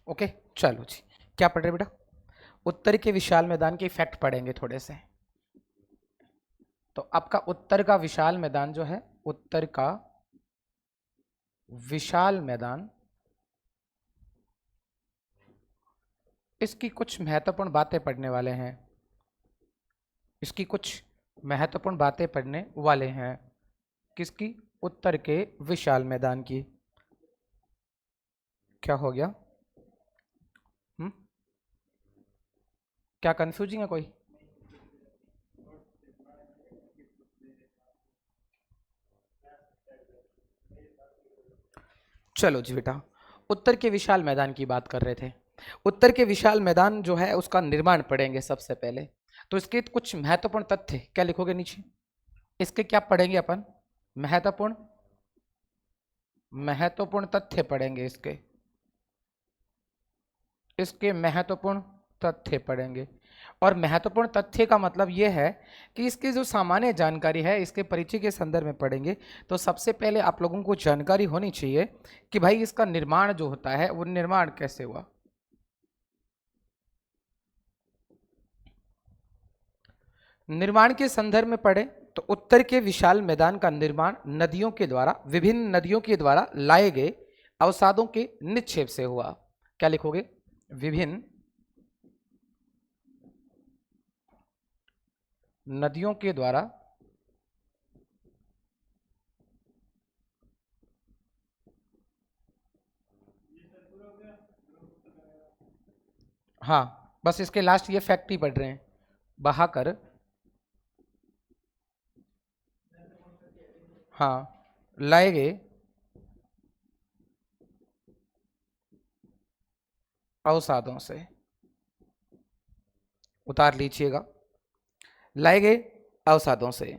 Okay, चलो जी। क्या पढ़ रहे बेटा? उत्तर के विशाल मैदान के इफेक्ट पढ़ेंगे थोड़े से। तो आपका उत्तर का विशाल मैदान जो है, उत्तर का विशाल मैदान, इसकी कुछ महत्वपूर्ण बातें पढ़ने वाले हैं। इसकी कुछ महत्वपूर्ण बातें पढ़ने वाले हैं। किसकी? उत्तर के विशाल मैदान की। क्या हो गया? क्या कंफ्यूजिंग है कोई? चलो जी बेटा, उत्तर के विशाल मैदान की बात कर रहे थे। उत्तर के विशाल मैदान जो है उसका निर्माण पढ़ेंगे सबसे पहले। तो इसके कुछ महत्वपूर्ण तथ्य क्या लिखोगे नीचे? इसके क्या पढ़ेंगे अपन? महत्वपूर्ण महत्वपूर्ण तथ्य पढ़ेंगे। इसके इसके महत्वपूर्ण तथ्य पढ़ेंगे। और महत्वपूर्ण तथ्य का मतलब यह है कि इसकी जो सामान्य जानकारी है, इसके परिचय के संदर्भ में पढ़ेंगे। तो सबसे पहले आप लोगों को जानकारी होनी चाहिए कि भाई इसका निर्माण जो होता है वो निर्माण कैसे हुआ। निर्माण के संदर्भ में पढ़े तो उत्तर के विशाल मैदान का निर्माण नदियों के द्वारा, विभिन्न नदियों के द्वारा लाए गए अवसादों के निक्षेप से हुआ। क्या लिखोगे? विभिन्न नदियों के द्वारा हाँ, बस इसके लास्ट ये फैक्ट ही पढ़ रहे हैं। बहाकर, हाँ, लाए गए अवसादों से, उतार लीजिएगा, लाए गए अवसादों से।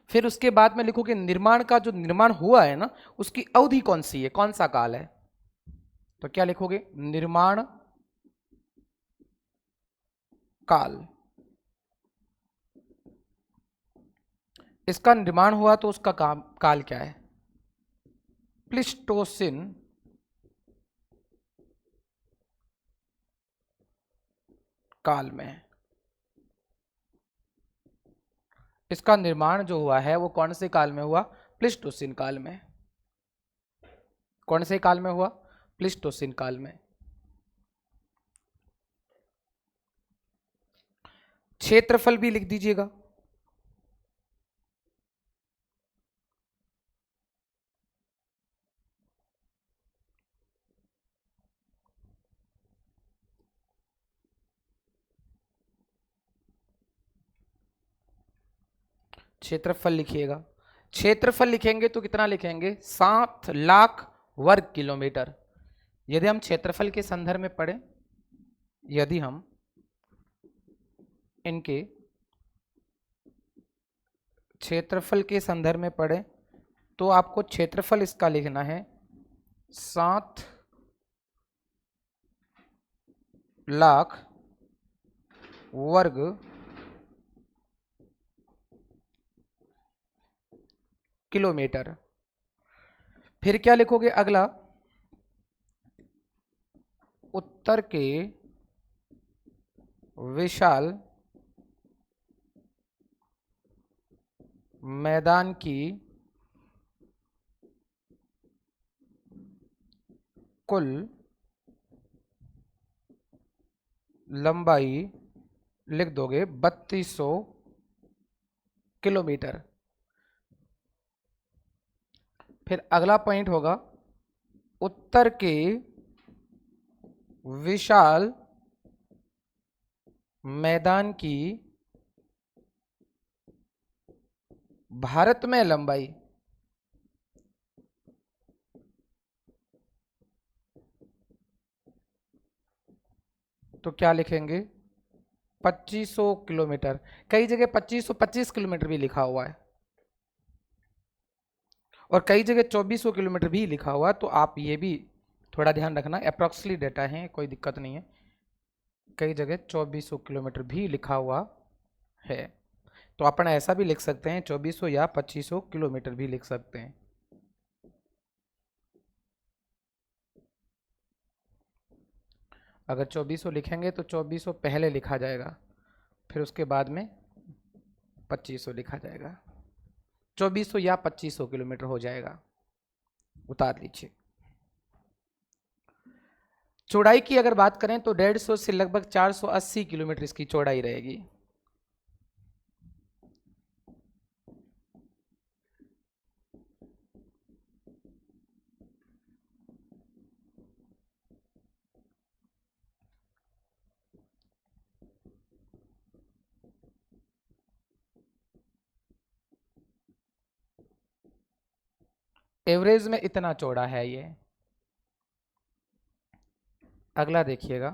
फिर उसके बाद में लिखो कि निर्माण का जो निर्माण हुआ है ना, उसकी अवधि कौन सी है, कौन सा काल है? तो क्या लिखोगे? निर्माण काल। इसका निर्माण हुआ तो उसका काल क्या है? प्लिस्टोसिन काल में। इसका निर्माण जो हुआ है वो कौन से काल में हुआ? प्लिस्टोसिन काल में। कौन से काल में हुआ? प्लिस्टोसिन काल में। क्षेत्रफल भी लिख दीजिएगा। क्षेत्रफल लिखिएगा। क्षेत्रफल लिखेंगे तो कितना लिखेंगे? 7 लाख वर्ग किलोमीटर। यदि हम क्षेत्रफल के संदर्भ में पढ़ें, यदि हम इनके क्षेत्रफल के संदर्भ में पढ़ें तो आपको क्षेत्रफल इसका लिखना है 7 लाख वर्ग किलोमीटर। फिर क्या लिखोगे अगला? उत्तर के विशाल मैदान की कुल लंबाई लिख दोगे 3200 किलोमीटर। फिर अगला पॉइंट होगा उत्तर के विशाल मैदान की भारत में लंबाई। तो क्या लिखेंगे? 2500 किलोमीटर। कई जगह 2525 किलोमीटर भी लिखा हुआ है और कई जगह 2400 किलोमीटर भी लिखा हुआ है। तो आप ये भी थोड़ा ध्यान रखना, अप्रॉक्सली डेटा है, कोई दिक्कत नहीं है। कई जगह 2400 किलोमीटर भी लिखा हुआ है। तो अपन ऐसा भी लिख सकते हैं 2400 या 2500 किलोमीटर भी लिख सकते हैं। अगर 2400 लिखेंगे तो 2400 पहले लिखा जाएगा, फिर उसके बाद में 2500 लिखा जाएगा। 2400 या 2500 किलोमीटर हो जाएगा। उतार लीजिए। चौड़ाई की अगर बात करें तो 150 से लगभग 480 किलोमीटर इसकी चौड़ाई रहेगी। एवरेज में इतना चौड़ा है ये। अगला देखिएगा,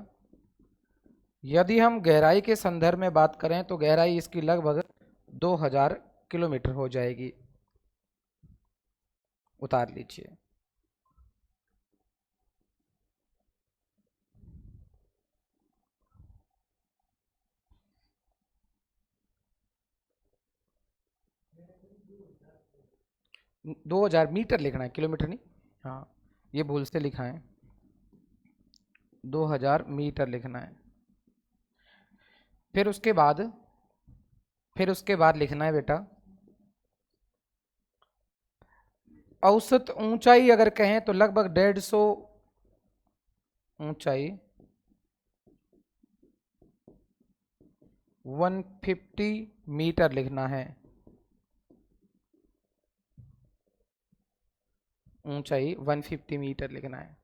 यदि हम गहराई के संदर्भ में बात करें तो गहराई इसकी लगभग 2000 किलोमीटर हो जाएगी। उतार लीजिए। दो हजार मीटर लिखना है, किलोमीटर नहीं। हाँ, ये भूल से लिखा है, 2000 मीटर लिखना है। फिर उसके बाद लिखना है बेटा, औसत ऊंचाई अगर कहें तो लगभग 150 ऊंचाई 150 मीटर लिखना है। ऊंचाई 150 मीटर लिखना है।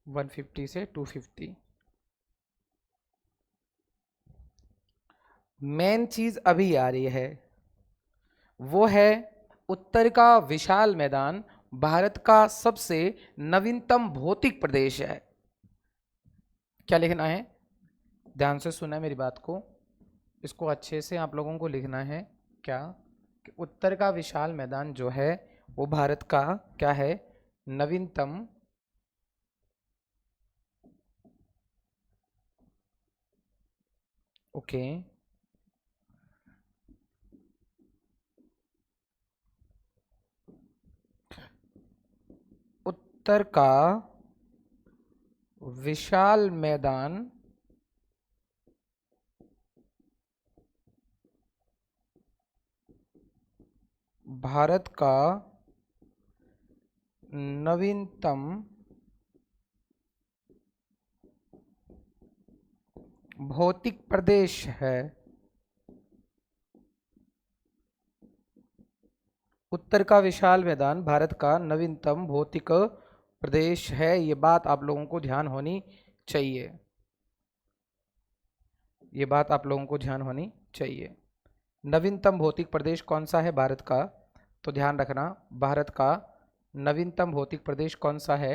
वन फिफ्टी से 250। मेन चीज अभी आ रही है, वो है उत्तर का विशाल मैदान भारत का सबसे नवीनतम भौतिक प्रदेश है। क्या लिखना है? ध्यान से सुना मेरी बात को, इसको अच्छे से आप लोगों को लिखना है। क्या कि उत्तर का विशाल मैदान जो है वो भारत का क्या है? नवीनतम ओके उत्तर का विशाल मैदान भारत का नवीनतम भौतिक प्रदेश है। उत्तर का विशाल मैदान भारत का नवीनतम भौतिक प्रदेश है। ये बात आप लोगों को ध्यान होनी चाहिए। ये बात आप लोगों को ध्यान होनी चाहिए। नवीनतम भौतिक प्रदेश कौन सा है भारत का? तो ध्यान रखना, भारत का नवीनतम भौतिक प्रदेश कौन सा है?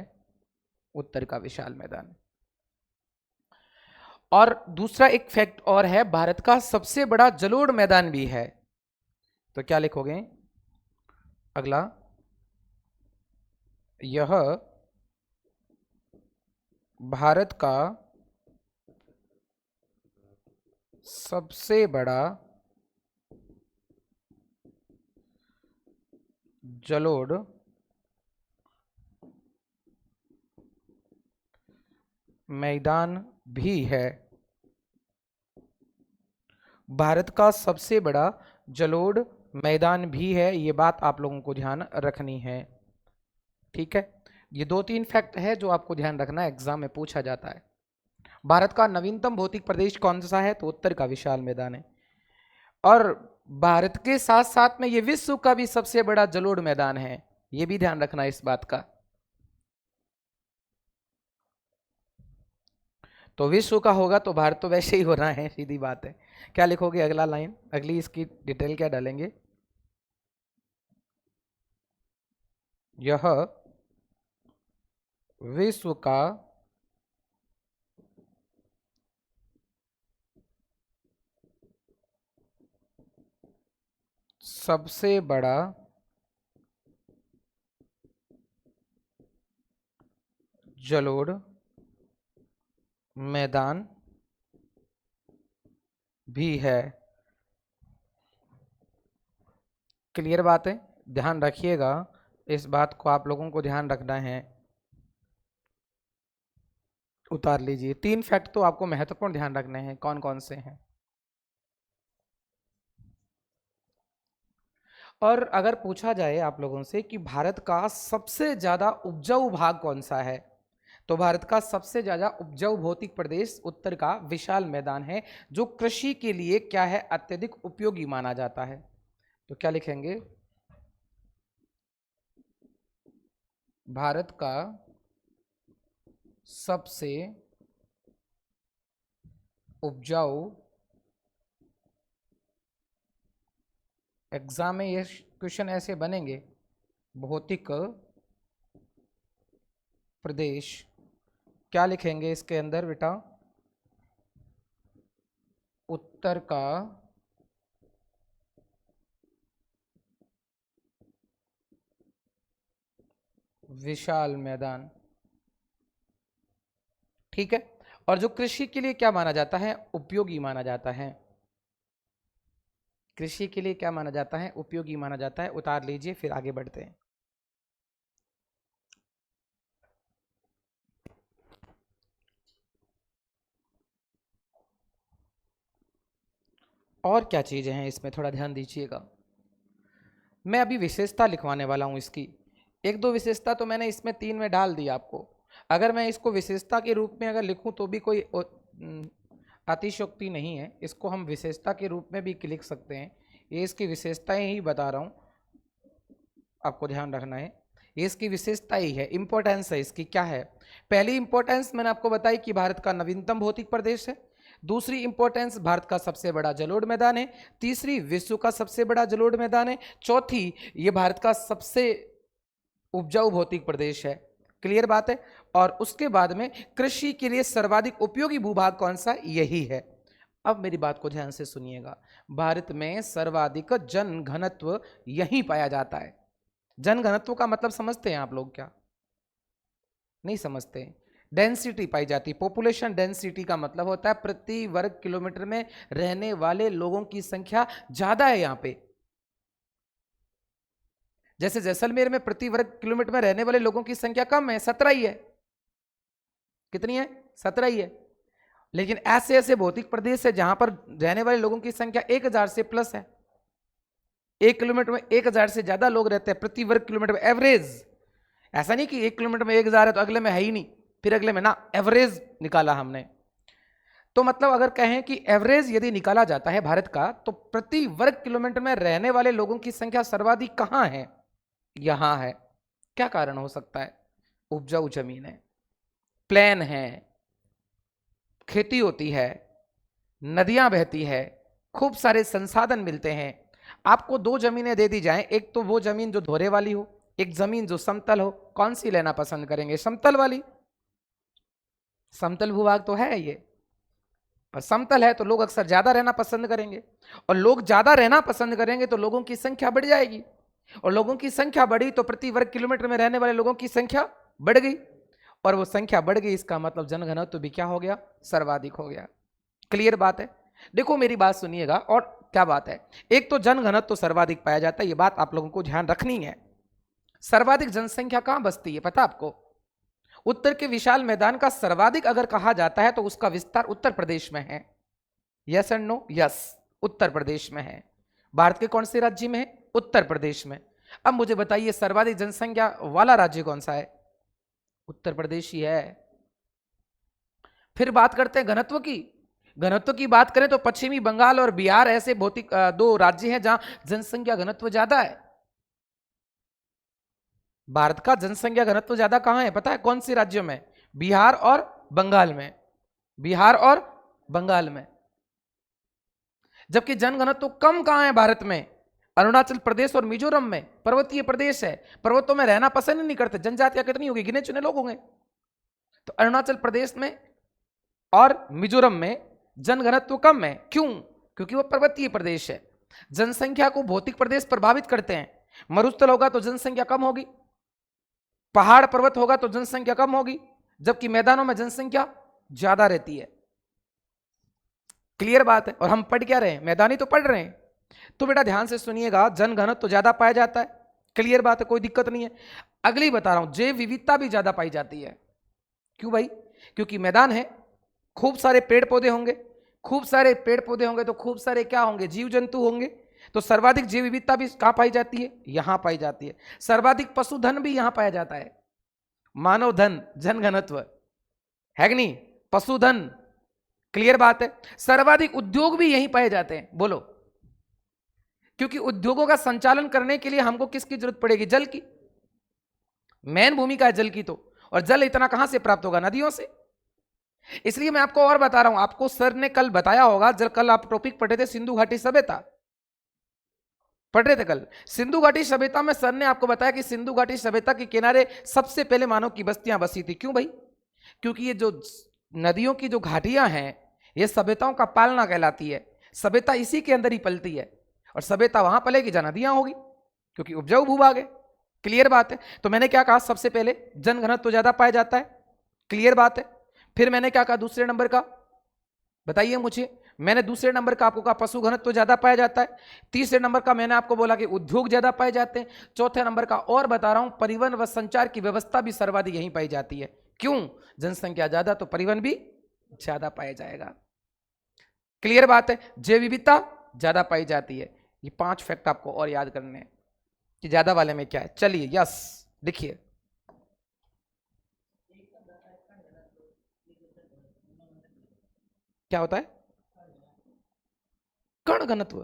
उत्तर का विशाल मैदान। और दूसरा एक फैक्ट और है, भारत का सबसे बड़ा जलोढ़ मैदान भी है। तो क्या लिखोगे? अगला, यह भारत का सबसे बड़ा जलोढ़ मैदान भी है। भारत का सबसे बड़ा जलोढ़ मैदान भी है, ये बात आप लोगों को ध्यान रखनी है। ठीक है, ये दो तीन फैक्ट है जो आपको ध्यान रखना है, एग्जाम में पूछा जाता है। भारत का नवीनतम भौतिक प्रदेश कौन सा है? तो उत्तर का विशाल मैदान है। और भारत के साथ साथ में ये विश्व का भी सबसे बड़ा जलोढ़ मैदान है, ये भी ध्यान रखना इस बात का। तो विश्व का होगा तो भारत तो वैसे ही होना है, सीधी बात है। क्या लिखोगे? अगला लाइन, अगली इसकी डिटेल क्या डालेंगे? यह विश्व का सबसे बड़ा जलोढ़ मैदान भी है। क्लियर बात है, ध्यान रखिएगा, इस बात को आप लोगों को ध्यान रखना है। उतार लीजिए, 3 फैक्ट तो आपको महत्वपूर्ण ध्यान रखने हैं। कौन कौन से हैं? और अगर पूछा जाए आप लोगों से कि भारत का सबसे ज्यादा उपजाऊ भाग कौन सा है, तो भारत का सबसे ज्यादा उपजाऊ भौतिक प्रदेश उत्तर का विशाल मैदान है, जो कृषि के लिए क्या है, अत्यधिक उपयोगी माना जाता है। तो क्या लिखेंगे? भारत का सबसे उपजाऊ, एग्जाम में ये क्वेश्चन ऐसे बनेंगे, भौतिक प्रदेश। क्या लिखेंगे इसके अंदर बेटा? उत्तर का विशाल मैदान। ठीक है, और जो कृषि के लिए क्या माना जाता है, उपयोगी माना जाता है। कृषि के लिए क्या माना जाता है, उपयोगी माना जाता है। उतार लीजिए, फिर आगे बढ़ते हैं। और क्या चीजें हैं इसमें, थोड़ा ध्यान दीजिएगा। मैं अभी विशेषता लिखवाने वाला हूं इसकी। 1-2 विशेषता तो मैंने इसमें 3 में डाल दी आपको। अगर मैं इसको विशेषता के रूप में अगर लिखूं तो भी कोई अतिशयोक्ति नहीं है, इसको हम विशेषता के रूप में भी लिख सकते हैं। ये इसकी विशेषताएं ही बता रहा हूं, आपको ध्यान रखना है। ये इसकी विशेषता ही है, इंपॉर्टेंस है इसकी। क्या है? पहली इंपॉर्टेंस मैंने आपको बताई कि भारत का नवीनतम भौतिक प्रदेश है। दूसरी इंपॉर्टेंस, भारत का सबसे बड़ा जलोढ़ मैदान है। तीसरी, विश्व का सबसे बड़ा जलोढ़ मैदान है। चौथी, ये भारत का सबसे उपजाऊ भौतिक प्रदेश है। क्लियर बात है। और उसके बाद में कृषि के लिए सर्वाधिक उपयोगी भूभाग कौन सा? यही है। अब मेरी बात को ध्यान से सुनिएगा, भारत में सर्वाधिक जन घनत्व यहीं पाया जाता है। जन घनत्व का मतलब समझते हैं आप लोग? क्या नहीं समझते? डेंसिटी पाई जाती। पॉपुलेशन डेंसिटी का मतलब होता है प्रति वर्ग किलोमीटर में रहने वाले लोगों की संख्या ज्यादा है यहां पे। जैसे जैसलमेर में प्रति वर्ग किलोमीटर में रहने वाले लोगों की संख्या कम है, 17 ही है। कितनी है? 17 ही है। लेकिन ऐसे ऐसे भौतिक प्रदेश है जहां पर रहने वाले लोगों की संख्या 1000 से प्लस है। 1 किलोमीटर में 1000 से ज्यादा लोग रहते हैं प्रति वर्ग किलोमीटर में, एवरेज। ऐसा नहीं कि 1 किलोमीटर में 1000 है तो अगले में है ही नहीं, फिर अगले में ना, एवरेज निकाला हमने। तो मतलब अगर कहें कि एवरेज यदि निकाला जाता है भारत का, तो प्रति वर्ग किलोमीटर में रहने वाले लोगों की संख्या सर्वाधिक कहां है? यहां है। क्या कारण हो सकता है? उपजाऊ जमीन है, प्लेन है, खेती होती है, नदियां बहती है, खूब सारे संसाधन मिलते हैं। आपको 2 जमीनें दे दी जाएं, एक तो वो जमीन जो धोरे वाली हो, एक जमीन जो समतल हो, कौन सी लेना पसंद करेंगे? समतल वाली। समतल भूभाग तो है ये, और समतल है तो लोग अक्सर ज्यादा रहना पसंद करेंगे, और लोग ज्यादा रहना पसंद करेंगे तो लोगों की संख्या बढ़ जाएगी, और लोगों की संख्या बढ़ी तो प्रति वर्ग किलोमीटर में रहने वाले लोगों की संख्या बढ़ गई, और वो संख्या बढ़ गई, इसका मतलब जनघनत्व तो भी क्या हो गया? सर्वाधिक हो गया। क्लियर बात है। देखो मेरी बात सुनिएगा, और क्या बात है, एक तो जनघनत्व तो सर्वाधिक पाया जाता है, ये बात आप लोगों को ध्यान रखनी है। सर्वाधिक जनसंख्या कहां बसती है पता आपको? उत्तर के विशाल मैदान का सर्वाधिक अगर कहा जाता है तो उसका विस्तार उत्तर प्रदेश में है। Yes and no? Yes, Uttar Pradesh में है। भारत के कौन से राज्य में है? उत्तर प्रदेश में। अब मुझे बताइए सर्वाधिक जनसंख्या वाला राज्य कौन सा है? उत्तर प्रदेश ही है। फिर बात करते हैं घनत्व की। घनत्व की बात करें तो पश्चिमी बंगाल और बिहार ऐसे भौतिक 2 राज्य हैं जहां जनसंख्या घनत्व ज्यादा है। भारत का जनसंख्या घनत्व ज्यादा कहां है पता है? कौन से राज्यों में? बिहार और बंगाल में। बिहार और बंगाल में। जबकि जनघनत्व कम कहां है भारत में? अरुणाचल प्रदेश और मिजोरम में। पर्वतीय प्रदेश है, पर्वतों में रहना पसंद नहीं करते। जनजातियां कितनी होगी? गिने चुने लोग होंगे। तो अरुणाचल प्रदेश में और मिजोरम में जनघनत्व कम है। क्यों? क्योंकि वो पर्वतीय प्रदेश है। जनसंख्या को भौतिक प्रदेश प्रभावित करते हैं। मरुस्थल होगा तो जनसंख्या कम होगी, पहाड़ पर्वत होगा तो जनसंख्या कम होगी, जबकि मैदानों में जनसंख्या ज्यादा रहती है। क्लियर बात है। और हम पढ़ क्या रहे हैं, मैदानी तो पढ़ रहे हैं। तो बेटा ध्यान से सुनिएगा, जनघनत्व तो ज्यादा पाया जाता है। क्लियर बात है, कोई दिक्कत नहीं है। अगली बता रहा हूं, जैव विविधता भी ज्यादा पाई जाती है। क्यों भाई? क्योंकि मैदान है, खूब सारे पेड़ पौधे होंगे, खूब सारे पेड़ पौधे होंगे तो खूब सारे क्या होंगे, जीव जंतु होंगे। तो सर्वाधिक जैव विविधता भी कहां पाई जाती है, यहां पाई जाती है। सर्वाधिक पशुधन भी यहां पाया जाता है। मानव धन, जनघनत्व है कि नहीं, पशुधन। क्लियर बात है। सर्वाधिक उद्योग भी यहीं पाए जाते हैं। बोलो, क्योंकि उद्योगों का संचालन करने के लिए हमको किसकी जरूरत पड़ेगी, जल की। मेन भूमिका है जल की तो। और जल इतना कहां से प्राप्त होगा, नदियों से। इसलिए मैं आपको और बता रहा हूं, आपको सर ने कल बताया होगा, जब कल आप टॉपिक पढ़े थे सिंधु घाटी सभ्यता, पढ़ रहे थे कल सिंधु घाटी सभ्यता में, सर ने आपको बताया कि सिंधु घाटी सभ्यता के किनारे सबसे पहले मानव की बस्तियां बसी थी। क्यों भाई? क्योंकि ये जो नदियों की जो घाटियां हैं, ये सभ्यताओं का पालना कहलाती है। सभ्यता इसी के अंदर ही पलती है। और सभ्यता वहां पलेगी जहां नदियां होगी, क्योंकि उपजाऊ भूभाग है। क्लियर बात है। तो मैंने क्या कहा, सबसे पहले जनघनत्व तो ज्यादा पाया जाता है। क्लियर बात है। फिर मैंने क्या कहा दूसरे नंबर का, बताइए मुझे। मैंने दूसरे नंबर का आपको कहा पशु घनत्व तो ज्यादा पाया जाता है। तीसरे नंबर का मैंने आपको बोला कि उद्योग ज्यादा पाए जाते हैं। चौथे नंबर का और बता रहा हूं, परिवहन व संचार की व्यवस्था भी सर्वाधिक यहीं पाई जाती है। क्यों? जनसंख्या ज्यादा तो परिवहन भी ज्यादा पाया जाएगा। क्लियर बात है। जैव विविधता ज्यादा पाई जाती है। ये 5 फैक्ट आपको और याद करने हैं कि ज्यादा वाले में क्या है। चलिए यस लिखिए। क्या होता है कण घनत्व?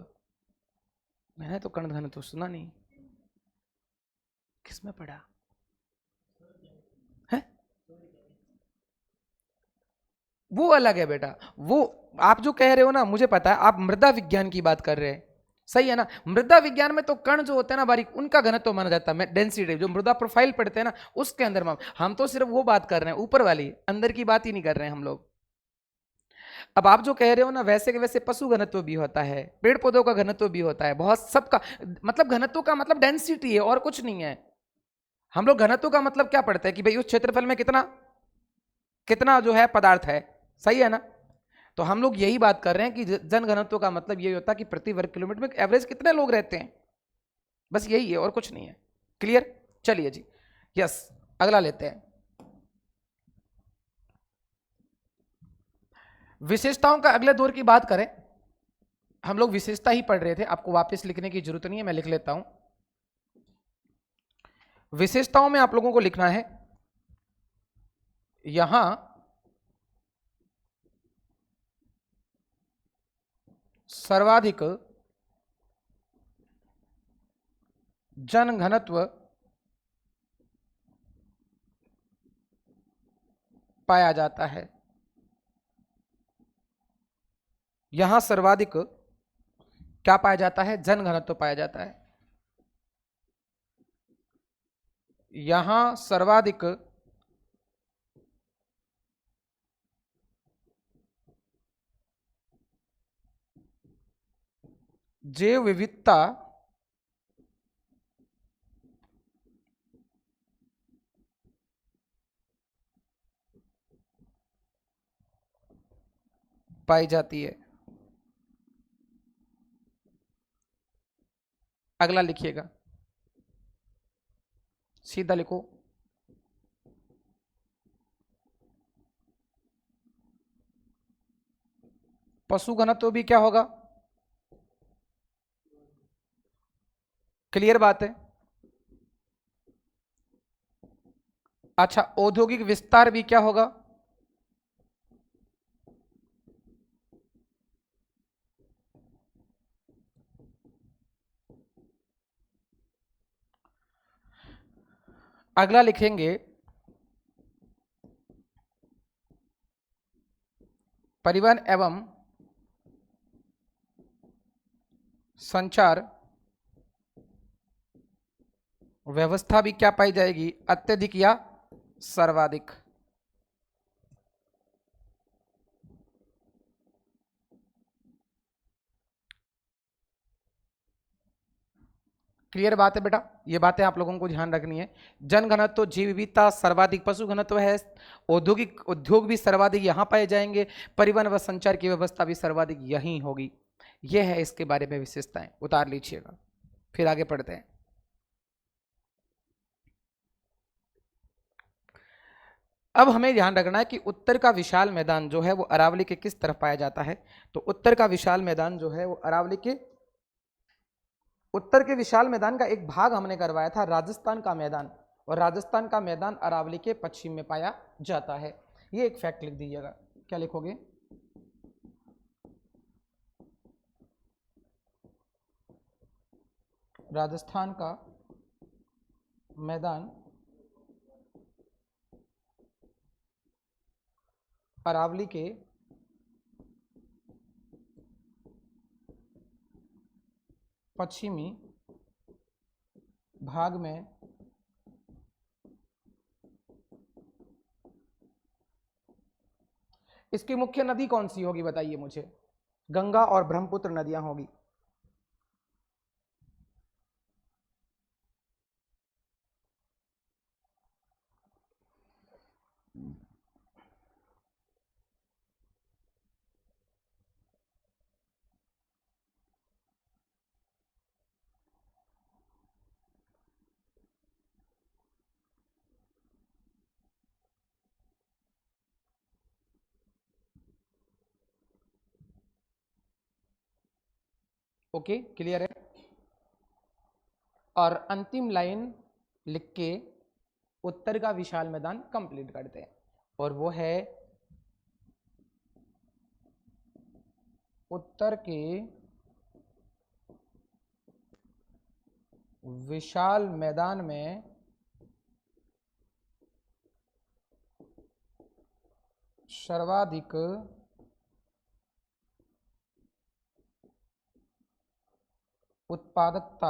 मैंने तो कण घनत्व सुना नहीं, किसमें पढ़ा है? वो अलग है बेटा। वो आप जो कह रहे हो ना, मुझे पता है, आप मृदा विज्ञान की बात कर रहे हैं। सही है ना। मृदा विज्ञान में तो कण जो होते हैं ना बारीक, उनका घनत्व माना जाता है, डेंसिटी, जो मृदा प्रोफाइल पढ़ते हैं ना, उसके अंदर हम तो सिर्फ वो बात कर रहे हैं ऊपर वाली, अंदर की बात ही नहीं कर रहे हैं हम लोग। अब आप जो कह रहे हो ना, वैसे के वैसे पशु घनत्व भी होता है, पेड़ पौधों का घनत्व भी होता है, बहुत सबका। मतलब घनत्व का मतलब डेंसिटी है और कुछ नहीं है। हम लोग घनत्व का मतलब क्या पढ़ते हैं कि भाई उस क्षेत्रफल में कितना कितना जो है पदार्थ है। सही है ना। तो हम लोग यही बात कर रहे हैं कि जन घनत्व का मतलब यही होता है कि प्रति वर्ग किलोमीटर में एवरेज कितने लोग रहते हैं, बस यही है और कुछ नहीं है। क्लियर। चलिए जी, यस अगला लेते हैं। विशेषताओं का अगले दौर की बात करें, हम लोग विशेषता ही पढ़ रहे थे, आपको वापस लिखने की जरूरत नहीं है, मैं लिख लेता हूं। विशेषताओं में आप लोगों को लिखना है यहां सर्वाधिक जनघनत्व पाया जाता है। यहां सर्वाधिक क्या पाया जाता है, जनघनत्व पाया जाता है। यहां सर्वाधिक जैव विविधता पाई जाती है। अगला लिखिएगा, सीधा लिखो। पशु घनत्व भी क्या होगा, क्लियर बात है। अच्छा, औद्योगिक विस्तार भी क्या होगा, अगला लिखेंगे परिवहन एवं संचार व्यवस्था भी क्या पाई जाएगी, अत्यधिक या सर्वाधिक। क्लियर बात है बेटा, ये बातें आप लोगों को ध्यान रखनी है। जन घनत्व, जीव विविधता सर्वाधिक, पशु घनत्व है, उद्योग भी सर्वाधिक यहाँ पाए जाएंगे, परिवहन व संचार की व्यवस्था भी सर्वाधिक यहीं होगी। यह है इसके बारे में विशेषताएं, उतार लीजिएगा। फिर आगे पढ़ते हैं। अब हमें ध्यान रखना है कि उत्तर का विशाल मैदान जो है वो अरावली के किस तरफ पाया जाता है। तो उत्तर का विशाल मैदान जो है वो अरावली के उत्तर के विशाल मैदान का एक भाग हमने करवाया था राजस्थान का मैदान, और राजस्थान का मैदान अरावली के पश्चिम में पाया जाता है। ये एक फैक्ट लिख दीजिएगा। क्या लिखोगे? राजस्थान का मैदान अरावली के पश्चिमी भाग में इसकी मुख्य नदी कौन सी होगी बताइए मुझे? गंगा और ब्रह्मपुत्र नदियां होगी। ओके, क्लियर है। और अंतिम लाइन लिख के उत्तर का विशाल मैदान कंप्लीट करते हैं, और वो है उत्तर के विशाल मैदान में सर्वाधिक उत्पादकता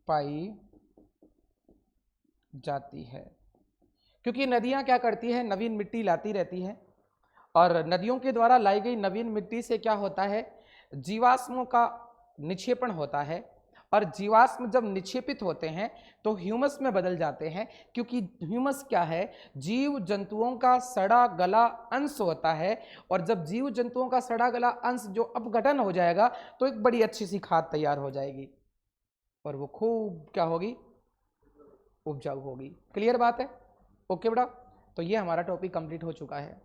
पाई जाती है। क्योंकि नदियां क्या करती है, नवीन मिट्टी लाती रहती है, और नदियों के द्वारा लाई गई नवीन मिट्टी से क्या होता है, जीवाश्मों का निक्षेपण होता है, और जीवाश्म जब निक्षेपित होते हैं तो ह्यूमस में बदल जाते हैं। क्योंकि ह्यूमस क्या है, जीव जंतुओं का सड़ा गला अंश होता है, और जब जीव जंतुओं का सड़ा गला अंश जो अपघटन हो जाएगा तो एक बड़ी अच्छी सी खाद तैयार हो जाएगी, और वो खूब क्या होगी, उपजाऊ होगी। क्लियर बात है? ओके बेटा, तो ये हमारा टॉपिक कंप्लीट हो चुका है।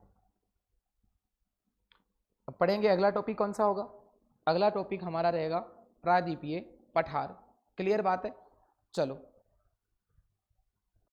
अब पढ़ेंगे अगला टॉपिक कौन सा होगा। अगला टॉपिक हमारा रहेगा प्रायद्वीपीय पठार। क्लियर बात है? चलो